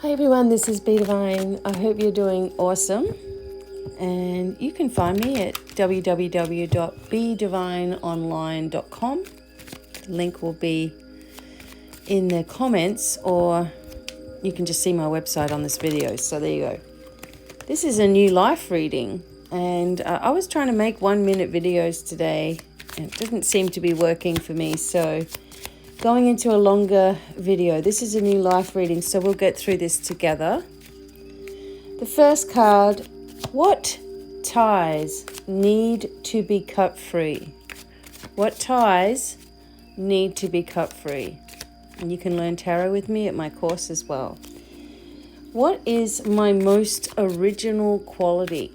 Hi everyone, this is Be Divine. I hope you're doing awesome. And you can find me at www.bedivineonline.com. The link will be in the comments, or you can just see my website on this video. So there you go. This is a new life reading, and I was trying to make 1-minute videos today, and it didn't seem to be working for me. So going into a longer video. This is a new life reading, so we'll get through this together. The first card, what ties need to be cut free? What ties need to be cut free? And you can learn tarot with me at my course as well. What is my most original quality?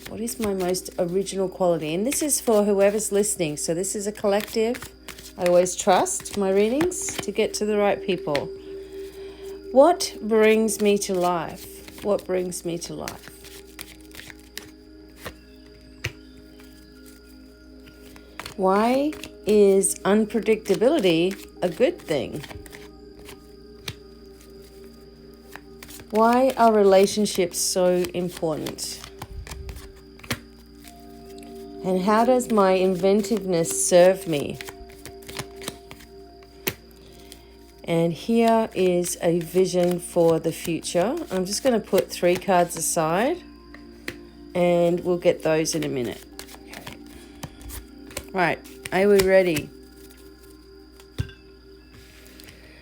What is my most original quality? And this is for whoever's listening. So this is a collective. I always trust my readings to get to the right people. What brings me to life? What brings me to life? Why is unpredictability a good thing? Why are relationships so important? And how does my inventiveness serve me? And here is a vision for the future. I'm just going to put 3 cards aside and we'll get those in a minute. Okay. Right, are we ready?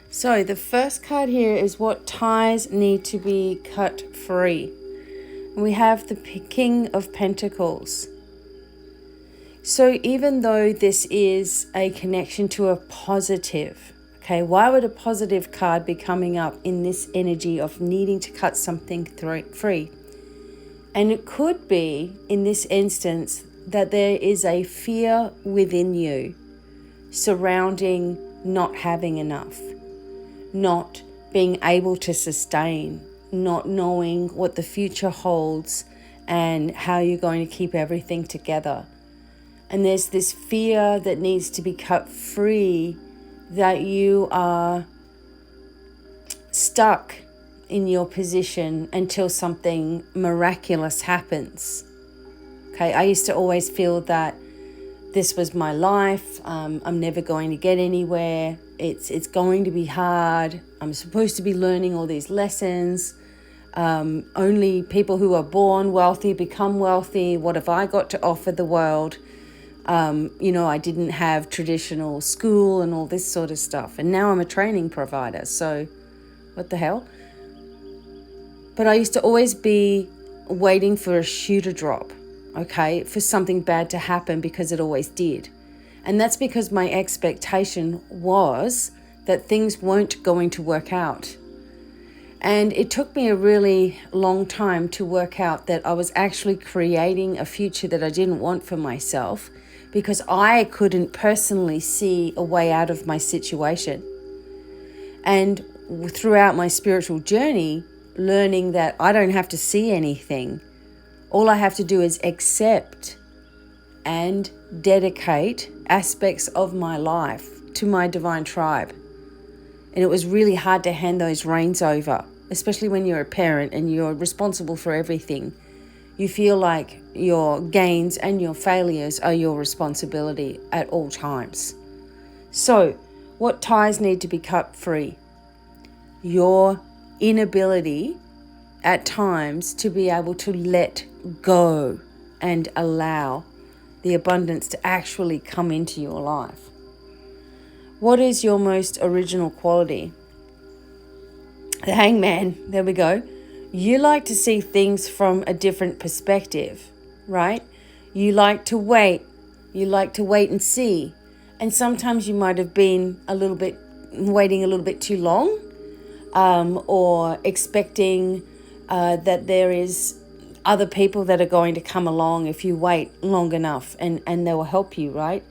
So the first card here is what ties need to be cut free. We have the King of Pentacles. So even though this is a connection to a positive, okay, why would a positive card be coming up in this energy of needing to cut something free? And it could be, in this instance, that there is a fear within you surrounding not having enough, not being able to sustain, not knowing what the future holds and how you're going to keep everything together. And there's this fear that needs to be cut free, that you are stuck in your position until something miraculous happens. Okay, I used to always feel that this was my life. I'm never going to get anywhere. It's going to be hard. I'm supposed to be learning all these lessons. Only people who are born wealthy become wealthy. What have I got to offer the world? I didn't have traditional school and all this sort of stuff. And now I'm a training provider. So what the hell? But I used to always be waiting for a shoe to drop, okay, for something bad to happen, because it always did. And that's because my expectation was that things weren't going to work out. And it took me a really long time to work out that I was actually creating a future that I didn't want for myself, because I couldn't personally see a way out of my situation. And throughout my spiritual journey, learning that I don't have to see anything. All I have to do is accept and dedicate aspects of my life to my divine tribe. And it was really hard to hand those reins over, especially when you're a parent and you're responsible for everything. You feel like your gains and your failures are your responsibility at all times. So, what ties need to be cut free? Your inability at times to be able to let go and allow the abundance to actually come into your life. What is your most original quality? The Hangman, there we go. You like to see things from a different perspective, right? You like to wait. You like to wait and see. And sometimes you might have been waiting a little bit too long, or expecting that there is other people that are going to come along if you wait long enough, and they will help you, right?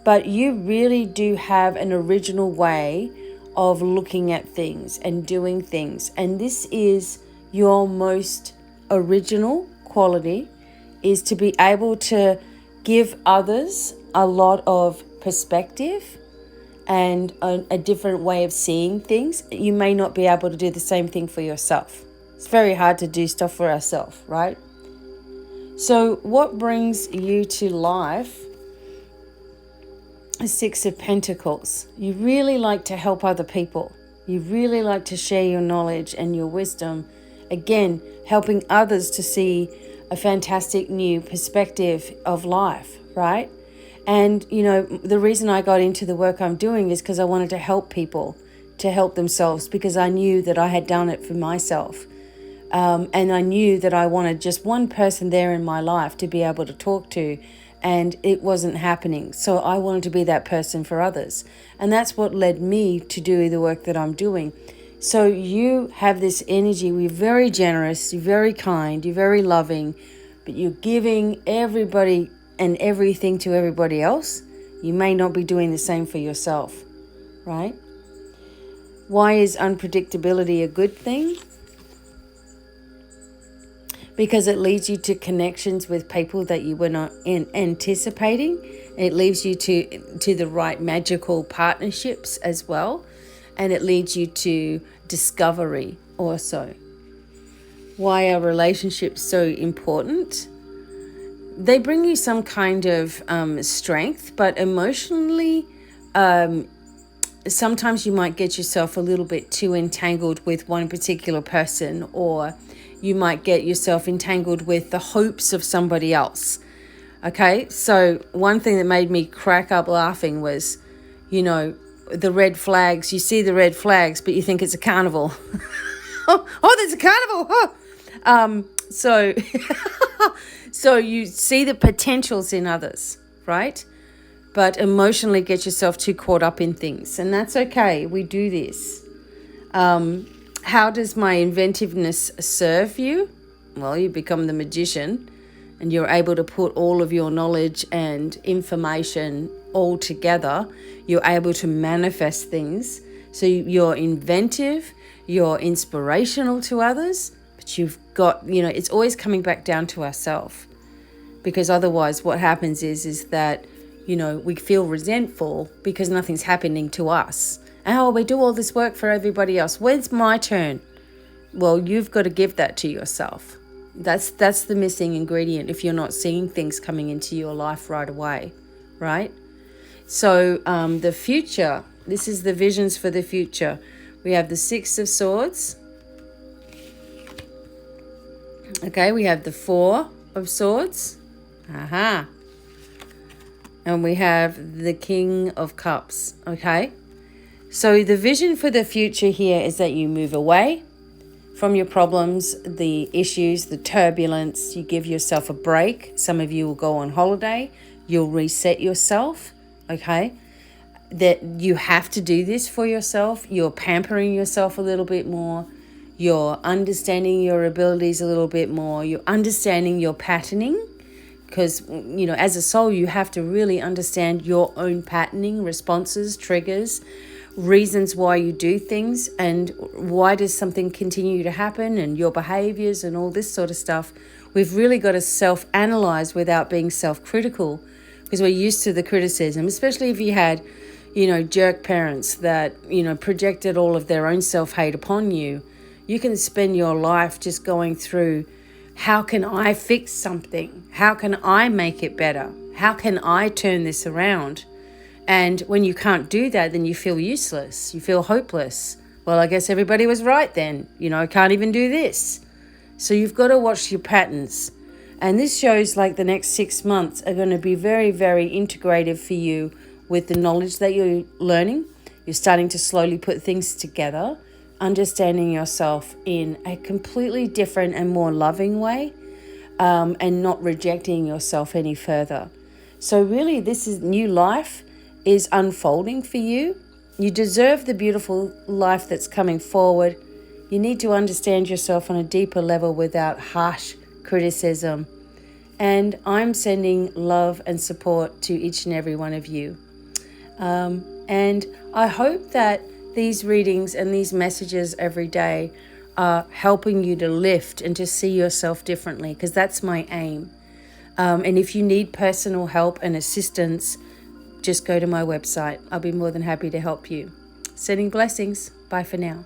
But you really do have an original way of looking at things and doing things. And this is your most original quality, is to be able to give others a lot of perspective and a different way of seeing things, you may not be able to do the same thing for yourself. It's very hard to do stuff for ourselves, right? So what brings you to life is Six of Pentacles. You really like to help other people. You really like to share your knowledge and your wisdom. Again, helping others to see a fantastic new perspective of life, right? And, the reason I got into the work I'm doing is because I wanted to help people to help themselves, because I knew that I had done it for myself. And I knew that I wanted just one person there in my life to be able to talk to, and it wasn't happening. So I wanted to be that person for others. And that's what led me to do the work that I'm doing. So you have this energy. You're very generous, you're very kind, you're very loving, but you're giving everybody and everything to everybody else. You may not be doing the same for yourself, right? Why is unpredictability a good thing? Because it leads you to connections with people that you were not anticipating. It leads you to the right magical partnerships as well. And it leads you to discovery also. Why are relationships so important? They bring you some kind of strength, but emotionally, sometimes you might get yourself a little bit too entangled with one particular person, or you might get yourself entangled with the hopes of somebody else. Okay, so one thing that made me crack up laughing was, the red flags. You see the red flags, but you think it's a carnival. oh, there's a carnival. Oh. So you see the potentials in others, right? But emotionally get yourself too caught up in things. And that's okay. We do this. How does my inventiveness serve you? Well, you become the magician, and you're able to put all of your knowledge and information all together. You're able to manifest things. So you're inventive, you're inspirational to others, but you've got, it's always coming back down to ourselves. Because otherwise what happens is that, we feel resentful because nothing's happening to us. Oh, we do all this work for everybody else. When's my turn? Well, you've got to give that to yourself. That's the missing ingredient if you're not seeing things coming into your life right away, right? So the future, this is the visions for the future. We have the Six of Swords. Okay, we have the Four of Swords. And we have the King of Cups. Okay, so the vision for the future here is that you move away from your problems, the issues, the turbulence. You give yourself a break. Some of you will go on holiday. You'll reset yourself, okay? That you have to do this for yourself. You're pampering yourself a little bit more. You're understanding your abilities a little bit more. You're understanding your patterning, because, as a soul, you have to really understand your own patterning, responses, triggers, reasons why you do things, and why does something continue to happen, and your behaviors and all this sort of stuff. We've really got to self-analyze without being self-critical, because we're used to the criticism, especially if you had, jerk parents that, projected all of their own self-hate upon you. You can spend your life just going through, how can I fix something? How can I make it better? How can I turn this around? And when you can't do that, then you feel useless. You feel hopeless. Well, I guess everybody was right then. I can't even do this. So you've got to watch your patterns. And this shows like the next 6 months are going to be very, very integrative for you with the knowledge that you're learning. You're starting to slowly put things together, understanding yourself in a completely different and more loving way, and not rejecting yourself any further. So really, this is new life is unfolding for you. You deserve the beautiful life that's coming forward. You need to understand yourself on a deeper level without harsh criticism. And I'm sending love and support to each and every one of you. And I hope that these readings and these messages every day are helping you to lift and to see yourself differently, because that's my aim. And if you need personal help and assistance, just go to my website. I'll be more than happy to help you. Sending blessings. Bye for now.